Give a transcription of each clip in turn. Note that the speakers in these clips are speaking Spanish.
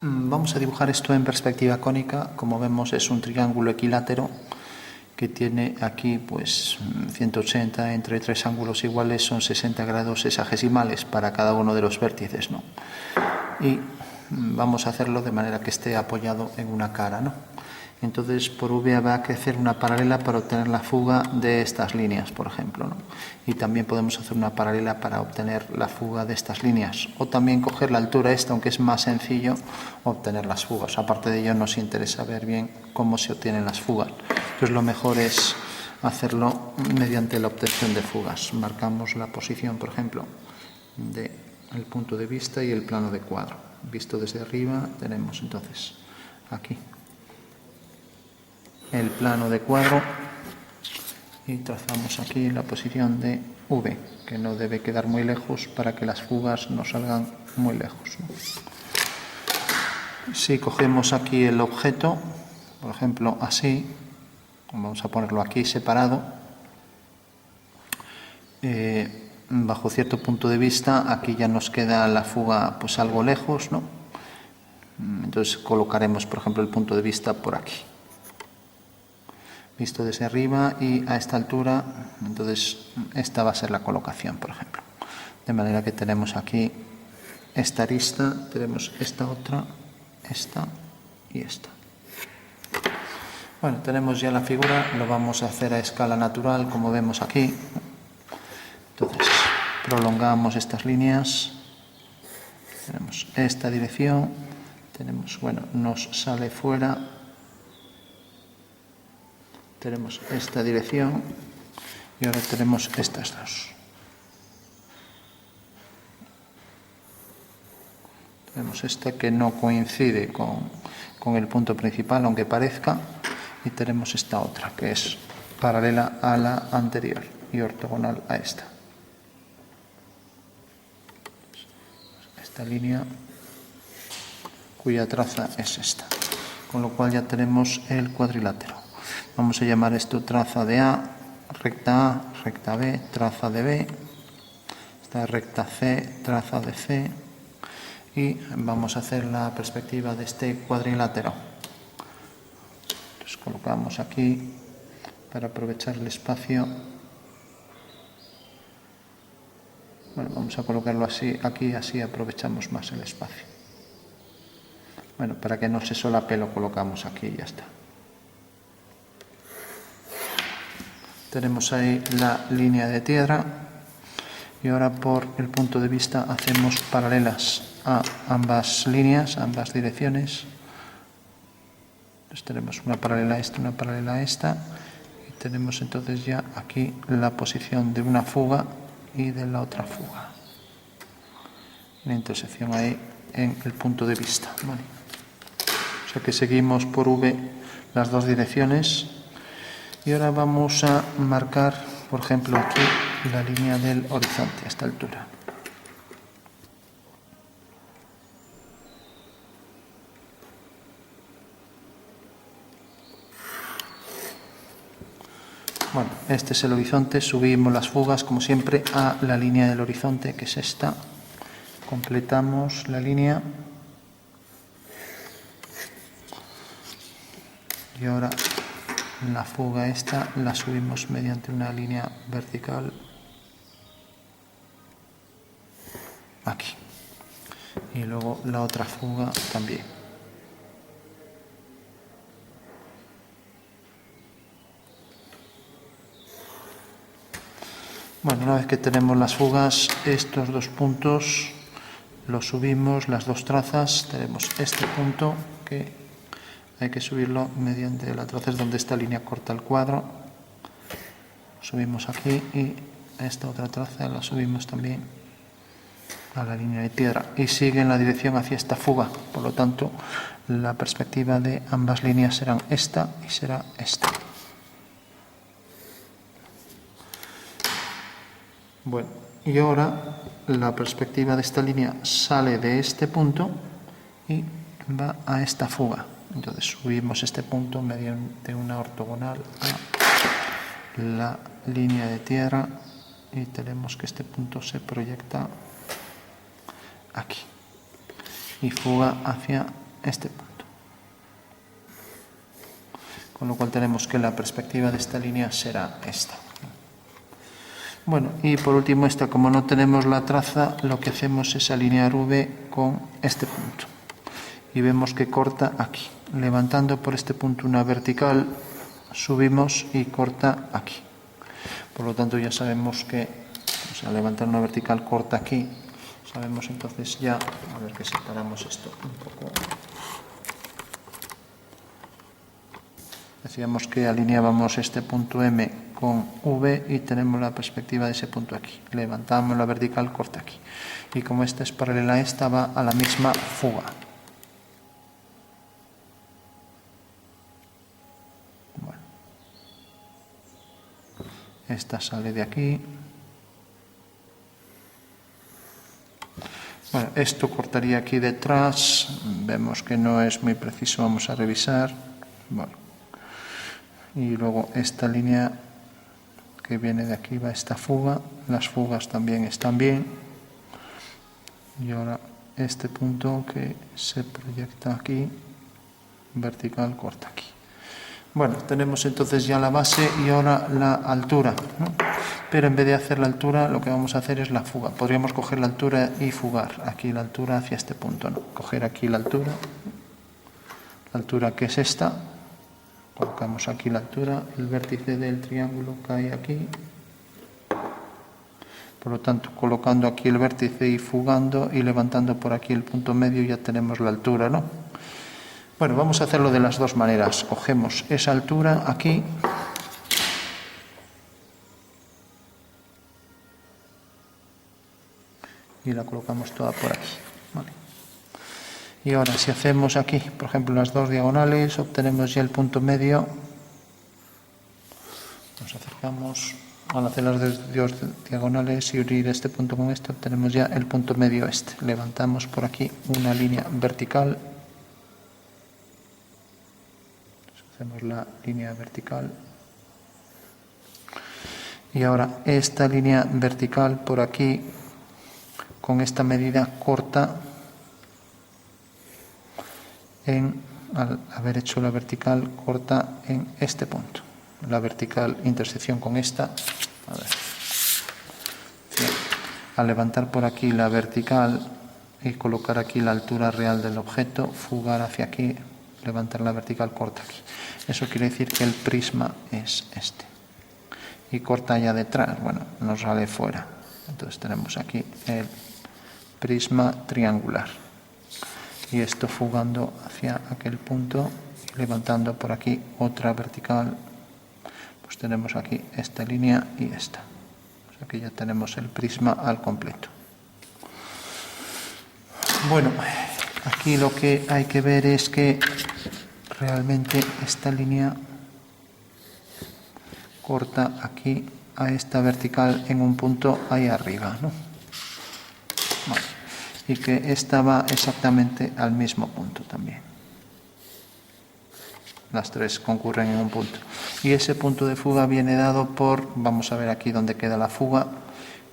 Vamos a dibujar esto en perspectiva cónica. Como vemos, es un triángulo equilátero que tiene aquí pues 180 entre tres ángulos iguales, son 60 grados sexagesimales para cada uno de los vértices, ¿no? Y vamos a hacerlo de manera que esté apoyado en una cara, ¿no? Entonces por V va a crecer una paralela para obtener la fuga de estas líneas, por ejemplo, ¿no? Y también podemos hacer una paralela para obtener la fuga de estas líneas, o también coger la altura esta, aunque es más sencillo obtener las fugas. Aparte de ello, nos interesa ver bien cómo se obtienen las fugas. Entonces lo mejor es hacerlo mediante la obtención de fugas. Marcamos la posición, por ejemplo, del punto de vista y el plano de cuadro. Visto desde arriba, tenemos entonces aquí el plano de cuadro y trazamos aquí la posición de V, que no debe quedar muy lejos para que las fugas no salgan muy lejos, ¿no? Si cogemos aquí el objeto, por ejemplo así, vamos a ponerlo aquí separado, bajo cierto punto de vista aquí ya nos queda la fuga pues algo lejos, ¿no? Entonces colocaremos, por ejemplo, el punto de vista por aquí, visto desde arriba y a esta altura. Entonces esta va a ser la colocación, por ejemplo, de manera que tenemos aquí esta arista, tenemos esta otra, esta y esta. Bueno, tenemos ya la figura, lo vamos a hacer a escala natural, como vemos aquí. Entonces prolongamos estas líneas, tenemos esta dirección, tenemos, bueno, nos sale fuera, tenemos esta dirección y ahora tenemos estas dos. Tenemos esta que no coincide con el punto principal, aunque parezca, y tenemos esta otra que es paralela a la anterior y ortogonal a esta. Esta línea cuya traza es esta, con lo cual ya tenemos el cuadrilátero. Vamos a llamar esto traza de A, recta B, traza de B, esta recta C, traza de C, y vamos a hacer la perspectiva de este cuadrilátero. Entonces colocamos aquí para aprovechar el espacio. Bueno, vamos a colocarlo así, aquí, así aprovechamos más el espacio. Bueno, para que no se solape lo colocamos aquí y ya está. Tenemos ahí la línea de tierra y ahora por el punto de vista hacemos paralelas a ambas líneas, a ambas direcciones. Entonces tenemos una paralela a esta y tenemos entonces ya aquí la posición de una fuga y de la otra fuga. La intersección ahí en el punto de vista, ¿vale? O sea que seguimos por V las dos direcciones. Y ahora vamos a marcar, por ejemplo, aquí la línea del horizonte a esta altura. Bueno, este es el horizonte, subimos las fugas, como siempre, a la línea del horizonte, que es esta. Completamos la línea. Y ahora la fuga esta la subimos mediante una línea vertical aquí. Y luego la otra fuga también. Bueno, una vez que tenemos las fugas, estos dos puntos los subimos, las dos trazas. Tenemos este punto que hay que subirlo mediante la traza, es donde esta línea corta el cuadro. Subimos aquí y esta otra traza la subimos también a la línea de tierra y sigue en la dirección hacia esta fuga. Por lo tanto, la perspectiva de ambas líneas serán esta y será esta. Bueno, y ahora la perspectiva de esta línea sale de este punto y va a esta fuga. Entonces subimos este punto mediante una ortogonal a la línea de tierra y tenemos que este punto se proyecta aquí y fuga hacia este punto. Con lo cual tenemos que la perspectiva de esta línea será esta. Bueno, y por último esta, como no tenemos la traza, lo que hacemos es alinear V con este punto. Y vemos que corta aquí. Levantando por este punto una vertical, subimos y corta aquí. Por lo tanto ya sabemos que, levantar una vertical corta aquí. Sabemos entonces ya, a ver que separamos esto un poco. Decíamos que alineábamos este punto M con V y tenemos la perspectiva de ese punto aquí. Levantamos la vertical, corta aquí. Y como esta es paralela a esta, va a la misma fuga. Bueno. Esta sale de aquí. Bueno, esto cortaría aquí detrás. Vemos que no es muy preciso, vamos a revisar. Bueno. Y luego esta línea que viene de aquí va esta fuga, las fugas también están bien, y ahora este punto que se proyecta aquí, vertical, corta aquí. Bueno, tenemos entonces ya la base y ahora la altura, ¿no? Pero en vez de hacer la altura, lo que vamos a hacer es la fuga. Podríamos coger la altura y fugar aquí la altura hacia este punto, ¿no? Coger aquí la altura que es esta. Colocamos aquí la altura, el vértice del triángulo cae aquí. Por lo tanto, colocando aquí el vértice y fugando y levantando por aquí el punto medio ya tenemos la altura, ¿no? Bueno, vamos a hacerlo de las dos maneras. Cogemos esa altura aquí. Y la colocamos toda por aquí. Vale. Y ahora si hacemos aquí, por ejemplo, las dos diagonales, obtenemos ya el punto medio. Nos acercamos al hacer las dos diagonales y unir este punto con este, obtenemos ya el punto medio este. Levantamos por aquí una línea vertical. Hacemos la línea vertical. Y ahora esta línea vertical por aquí, con esta medida corta, al haber hecho la vertical, corta en este punto. La vertical intersección con esta. A ver. Al levantar por aquí la vertical y colocar aquí la altura real del objeto, fugar hacia aquí, levantar la vertical, corta aquí. Eso quiere decir que el prisma es este. Y corta allá detrás, bueno, nos sale fuera. Entonces tenemos aquí el prisma triangular. Y esto fugando hacia aquel punto, levantando por aquí otra vertical, pues tenemos aquí esta línea y esta. O sea que ya tenemos el prisma al completo. Bueno, aquí lo que hay que ver es que realmente esta línea corta aquí a esta vertical en un punto ahí arriba, ¿no? Vale. Y que esta va exactamente al mismo punto también. Las tres concurren en un punto. Y ese punto de fuga viene dado por, vamos a ver aquí dónde queda la fuga,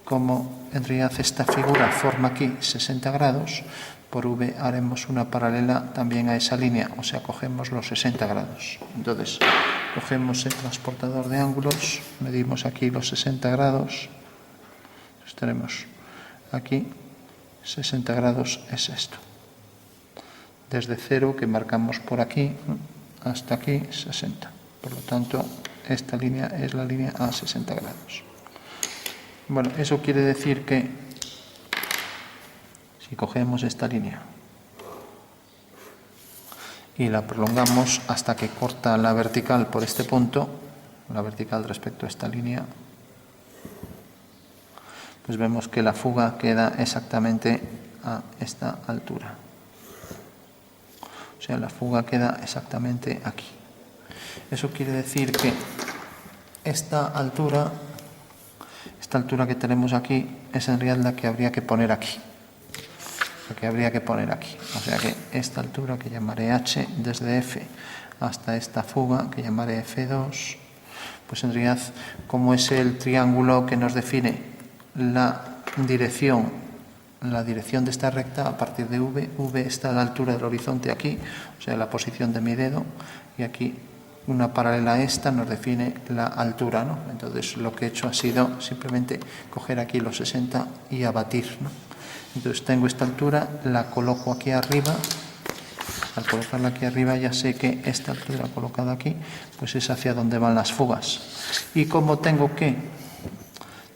como en realidad esta figura forma aquí 60 grados, por V haremos una paralela también a esa línea, o sea, cogemos los 60 grados. Entonces, cogemos el transportador de ángulos, medimos aquí los 60 grados, entonces tenemos aquí 60 grados es esto. Desde 0 que marcamos por aquí hasta aquí 60. Por lo tanto, esta línea es la línea a 60 grados. Bueno, eso quiere decir que si cogemos esta línea y la prolongamos hasta que corta la vertical por este punto, la vertical respecto a esta línea, pues vemos que la fuga queda exactamente a esta altura. O sea, la fuga queda exactamente aquí. Eso quiere decir que esta altura que tenemos aquí es en realidad la que habría que poner aquí. La que habría que poner aquí. O sea que esta altura que llamaré H desde F hasta esta fuga que llamaré F2, pues en realidad como es el triángulo que nos define la dirección la dirección de esta recta a partir de V. V está a la altura del horizonte aquí, o sea, la posición de mi dedo, y aquí una paralela a esta nos define la altura, ¿no? Entonces lo que he hecho ha sido simplemente coger aquí los 60 y abatir, ¿no? Entonces tengo esta altura, la coloco aquí arriba. Al colocarla aquí arriba ya sé que esta altura colocada aquí pues es hacia donde van las fugas. Y como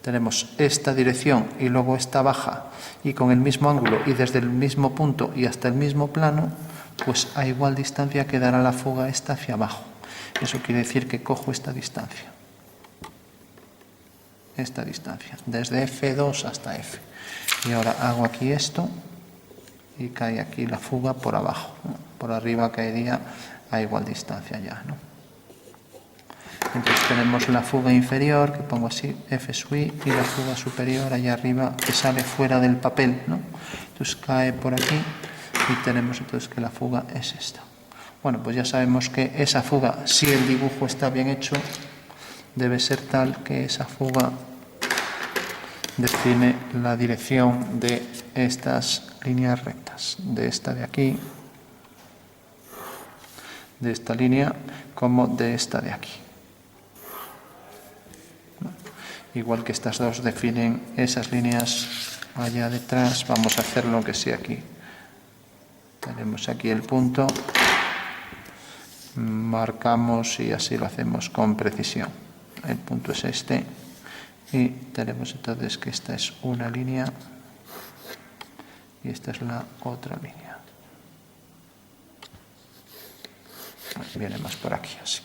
tenemos esta dirección y luego esta baja y con el mismo ángulo y desde el mismo punto y hasta el mismo plano, pues a igual distancia quedará la fuga esta hacia abajo. Eso quiere decir que cojo esta distancia, desde F2 hasta F. Y ahora hago aquí esto y cae aquí la fuga por abajo, ¿no? Por arriba caería a igual distancia ya, ¿no? Entonces tenemos la fuga inferior, que pongo así, F sub I, y la fuga superior allá arriba, que sale fuera del papel, ¿no? Entonces cae por aquí y tenemos entonces que la fuga es esta. Bueno, pues ya sabemos que esa fuga, si el dibujo está bien hecho, debe ser tal que esa fuga define la dirección de estas líneas rectas, de esta de aquí, de esta línea, como de esta de aquí. Igual que estas dos definen esas líneas allá detrás, vamos a hacer lo que sea aquí. Tenemos aquí el punto, marcamos y así lo hacemos con precisión. El punto es este y tenemos entonces que esta es una línea y esta es la otra línea. Viene más por aquí, así.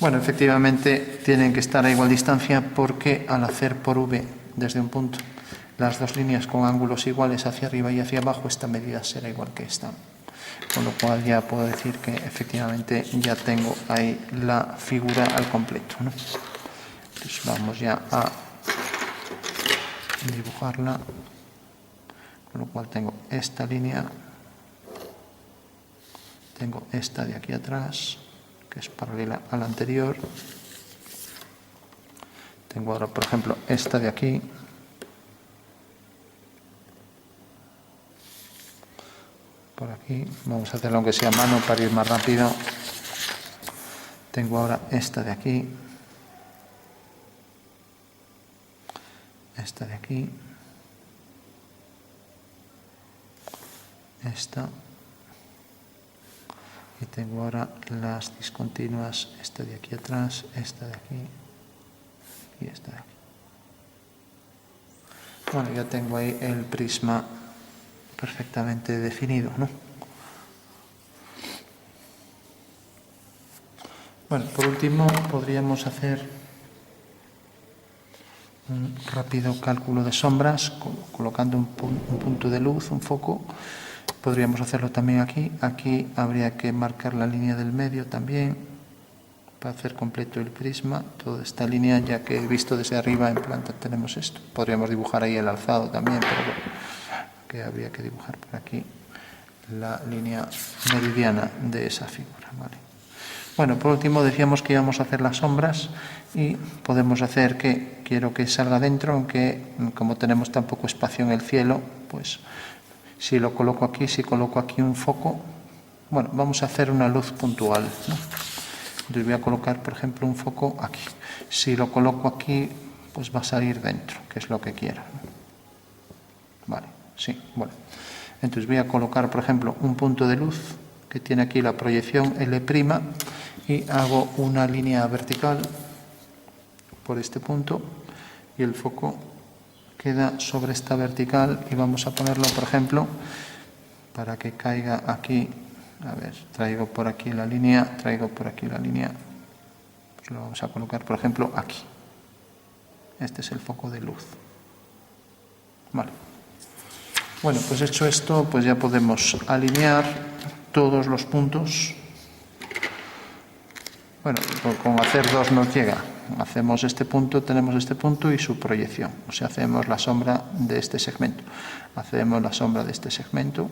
Bueno, efectivamente tienen que estar a igual distancia porque al hacer por V desde un punto las dos líneas con ángulos iguales hacia arriba y hacia abajo, esta medida será igual que esta. Con lo cual ya puedo decir que efectivamente ya tengo ahí la figura al completo, ¿no? Entonces vamos ya a dibujarla, con lo cual tengo esta línea, tengo esta de aquí atrás, que es paralela a la anterior, tengo ahora por ejemplo esta de aquí, por aquí, vamos a hacerlo aunque sea a mano para ir más rápido, tengo ahora esta de aquí, esta de aquí, esta, y tengo ahora las discontinuas, esta de aquí atrás, esta de aquí y esta de aquí. Bueno, ya tengo ahí el prisma perfectamente definido, ¿no? Bueno, por último podríamos hacer un rápido cálculo de sombras colocando un punto de luz, un foco. Podríamos hacerlo también aquí. Aquí habría que marcar la línea del medio también para hacer completo el prisma. Toda esta línea, ya que he visto desde arriba en planta tenemos esto. Podríamos dibujar ahí el alzado también, pero bueno, que habría que dibujar por aquí la línea meridiana de esa figura, ¿vale? Bueno, por último decíamos que íbamos a hacer las sombras y podemos hacer que quiero que salga dentro, aunque como tenemos tan poco espacio en el cielo, pues si lo coloco aquí, si coloco aquí un foco, bueno, vamos a hacer una luz puntual, ¿no? Entonces voy a colocar, por ejemplo, un foco aquí. Si lo coloco aquí, pues va a salir dentro, que es lo que quiero, ¿no? Vale, sí, bueno. Entonces voy a colocar, por ejemplo, un punto de luz que tiene aquí la proyección L' y hago una línea vertical por este punto y el foco queda sobre esta vertical y vamos a ponerlo, por ejemplo, para que caiga aquí. A ver, traigo por aquí la línea, pues lo vamos a colocar, por ejemplo, aquí. Este es el foco de luz. Vale. Bueno, pues hecho esto, pues ya podemos alinear todos los puntos. Bueno, con hacer dos nos llega. Hacemos este punto, tenemos este punto y su proyección. O sea, hacemos la sombra de este segmento. Hacemos la sombra de este segmento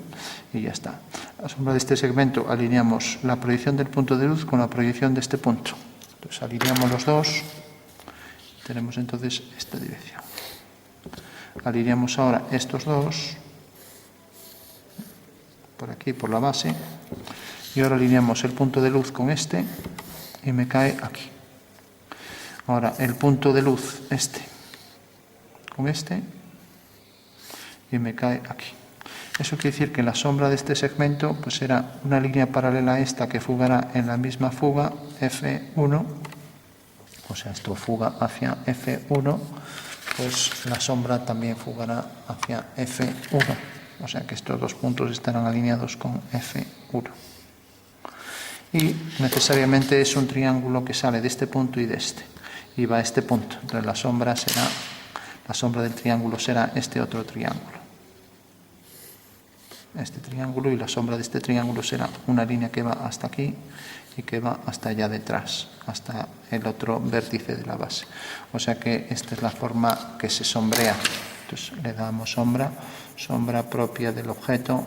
y ya está. La sombra de este segmento alineamos la proyección del punto de luz con la proyección de este punto. Entonces alineamos los dos. Tenemos entonces esta dirección. Alineamos ahora estos dos, por aquí, por la base, y ahora alineamos el punto de luz con este y me cae aquí. Ahora el punto de luz este con este y me cae aquí. Eso quiere decir que la sombra de este segmento pues será una línea paralela a esta que fugará en la misma fuga F1, o sea, esto fuga hacia F1, pues la sombra también fugará hacia F1, o sea que estos dos puntos estarán alineados con F1. Y necesariamente es un triángulo que sale de este punto y de este, y va a este punto, entonces la sombra del triángulo será este otro triángulo. Este triángulo, y la sombra de este triángulo será una línea que va hasta aquí y que va hasta allá detrás, hasta el otro vértice de la base. O sea que esta es la forma que se sombrea. Entonces le damos sombra propia del objeto.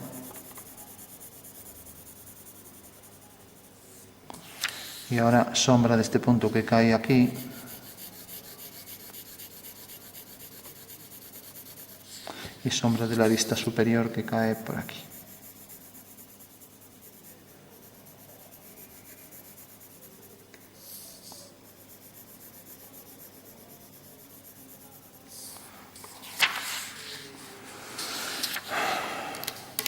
Y ahora sombra de este punto que cae aquí. Y sombra de la arista superior que cae por aquí.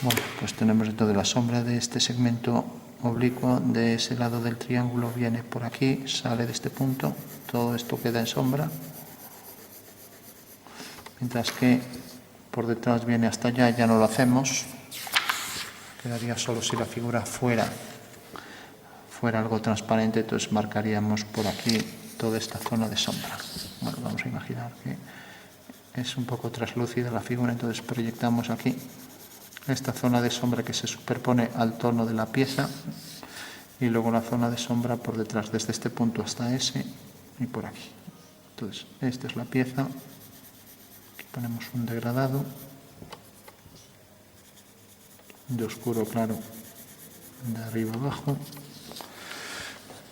Bueno, pues tenemos entonces la sombra de este segmento oblicuo de ese lado del triángulo, viene por aquí, sale de este punto, todo esto queda en sombra, mientras que por detrás viene hasta allá, ya no lo hacemos, quedaría solo si la figura fuera algo transparente, entonces marcaríamos por aquí toda esta zona de sombra. Bueno, vamos a imaginar que es un poco traslúcida la figura, entonces proyectamos aquí esta zona de sombra que se superpone al tono de la pieza y luego la zona de sombra por detrás, desde este punto hasta ese y por aquí. Entonces, esta es la pieza, aquí ponemos un degradado de oscuro claro de arriba abajo,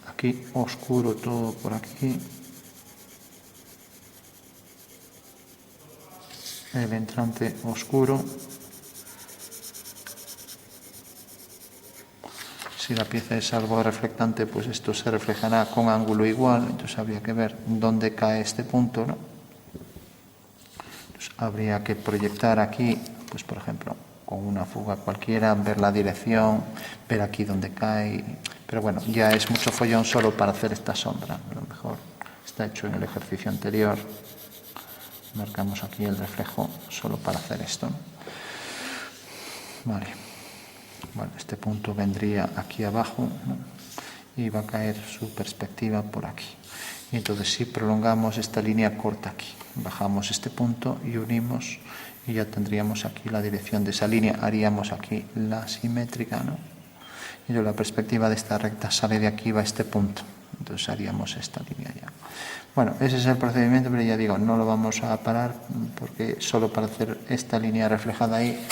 aquí oscuro todo por aquí, el entrante oscuro. Si la pieza es algo reflectante, pues esto se reflejará con ángulo igual, entonces habría que ver dónde cae este punto, ¿no? Entonces habría que proyectar aquí, pues por ejemplo, con una fuga cualquiera, ver la dirección, ver aquí dónde cae, pero bueno, ya es mucho follón solo para hacer esta sombra, a lo mejor está hecho en el ejercicio anterior, marcamos aquí el reflejo solo para hacer esto, ¿no? Vale. Bueno, este punto vendría aquí abajo, ¿no? Y va a caer su perspectiva por aquí. Y entonces si prolongamos esta línea corta aquí, bajamos este punto y unimos y ya tendríamos aquí la dirección de esa línea, haríamos aquí la simétrica, ¿no? Y la perspectiva de esta recta sale de aquí, va a este punto, entonces haríamos esta línea ya. Bueno, ese es el procedimiento, pero ya digo, no lo vamos a parar porque solo para hacer esta línea reflejada ahí,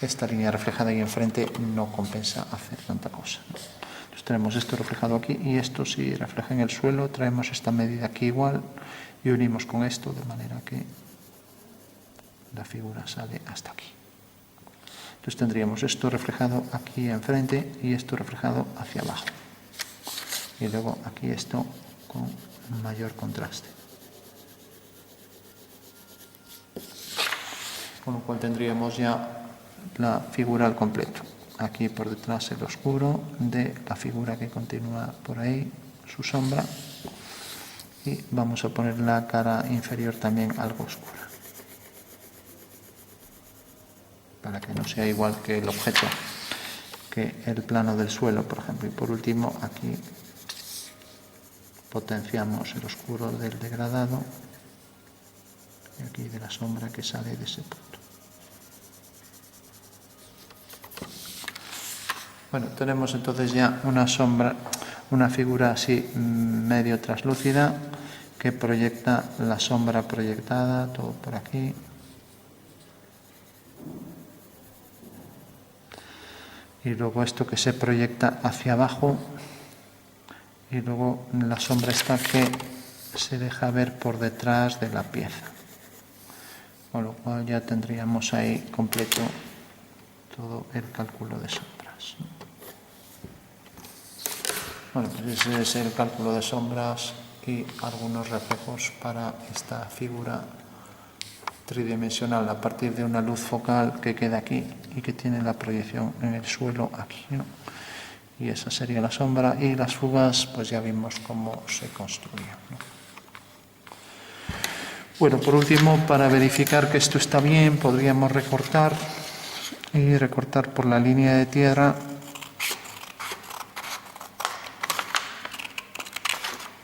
enfrente no compensa hacer tanta cosa, ¿no? Entonces tenemos esto reflejado aquí y esto si refleja en el suelo, traemos esta medida aquí igual y unimos con esto de manera que la figura sale hasta aquí. Entonces tendríamos esto reflejado aquí enfrente y esto reflejado hacia abajo. Y luego aquí esto con mayor contraste. Con lo cual tendríamos ya la figura al completo. Aquí por detrás el oscuro de la figura que continúa por ahí, su sombra. Y vamos a poner la cara inferior también algo oscura, para que no sea igual que el objeto, que el plano del suelo, por ejemplo. Y por último, aquí potenciamos el oscuro del degradado y aquí de la sombra que sale de ese punto. Bueno, tenemos entonces ya una sombra, una figura así medio translúcida que proyecta la sombra proyectada, todo por aquí. Y luego esto que se proyecta hacia abajo y luego la sombra esta que se deja ver por detrás de la pieza. con lo cual ya tendríamos ahí completo todo el cálculo de sombras, ¿no? Bueno, pues ese es el cálculo de sombras y algunos reflejos para esta figura tridimensional a partir de una luz focal que queda aquí y que tiene la proyección en el suelo aquí, ¿no? Y esa sería la sombra, y las fugas pues ya vimos cómo se construían, ¿no? Bueno, por último, para verificar que esto está bien, podríamos recortar y recortar por la línea de tierra.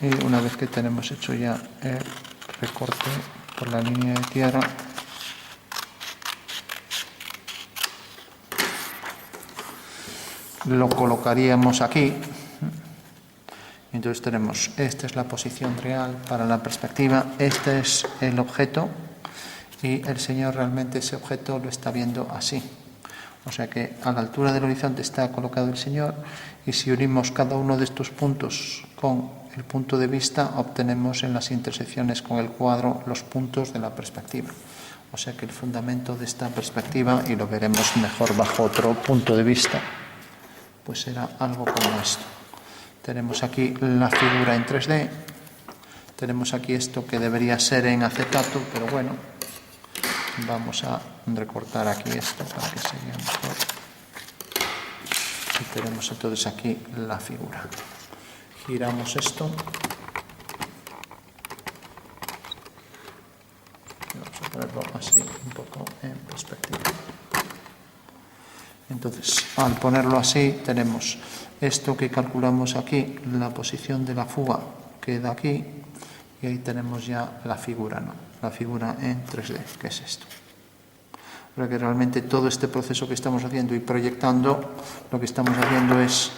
Y una vez que tenemos hecho ya el recorte por la línea de tierra, lo colocaríamos aquí. Entonces tenemos, esta es la posición real para la perspectiva, este es el objeto, y el Señor realmente ese objeto lo está viendo así. O sea que a la altura del horizonte está colocado el Señor, y si unimos cada uno de estos puntos con el punto de vista, obtenemos en las intersecciones con el cuadro los puntos de la perspectiva. O sea que el fundamento de esta perspectiva, y lo veremos mejor bajo otro punto de vista, pues será algo como esto. Tenemos aquí la figura en 3D, tenemos aquí esto que debería ser en acetato, pero bueno, vamos a recortar aquí esto para que se vea mejor. Y tenemos entonces aquí la figura. Giramos esto. Vamos a ponerlo así un poco en perspectiva. Entonces, al ponerlo así, tenemos esto que calculamos aquí, la posición de la fuga queda aquí, y ahí tenemos ya la figura, ¿no? La figura en 3D, que es esto. O sea que realmente todo este proceso que estamos haciendo y proyectando, lo que estamos haciendo es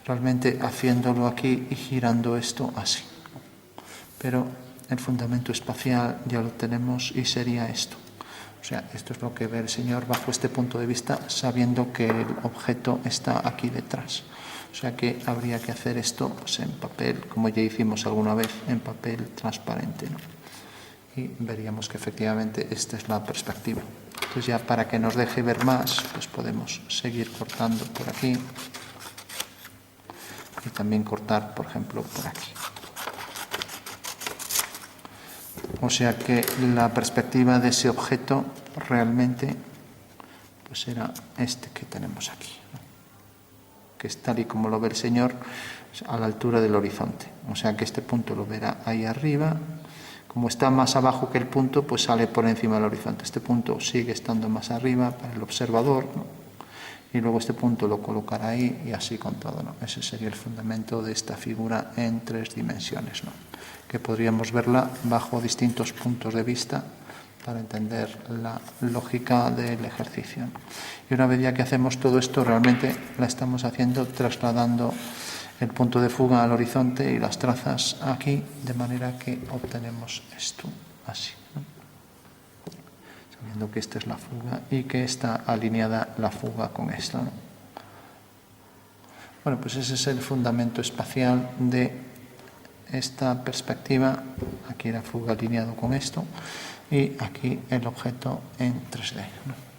realmente haciéndolo aquí y girando esto así. Pero el fundamento espacial ya lo tenemos y sería esto. O sea, esto es lo que ve el Señor bajo este punto de vista, sabiendo que el objeto está aquí detrás. O sea que habría que hacer esto pues, en papel, como ya hicimos alguna vez, en papel transparente, ¿no? Y veríamos que efectivamente esta es la perspectiva. Entonces ya para que nos deje ver más, pues podemos seguir cortando por aquí y también cortar, por ejemplo, por aquí. O sea que la perspectiva de ese objeto realmente pues era este que tenemos aquí, ¿no? Que es tal y como lo ve el Señor a la altura del horizonte. O sea que este punto lo verá ahí arriba. Como está más abajo que el punto, pues sale por encima del horizonte. Este punto sigue estando más arriba para el observador, ¿no? Y luego este punto lo colocará ahí y así con todo, ¿no? Ese sería el fundamento de esta figura en 3 dimensiones, ¿no? Que podríamos verla bajo distintos puntos de vista para entender la lógica del ejercicio. Y una vez ya que hacemos todo esto, realmente la estamos haciendo trasladando el punto de fuga al horizonte y las trazas aquí, de manera que obtenemos esto así, ¿no? Sabiendo que esta es la fuga y que está alineada la fuga con esta, ¿no? Bueno, pues ese es el fundamento espacial de esta perspectiva. Aquí la fuga alineado con esto y aquí el objeto en 3D, ¿no?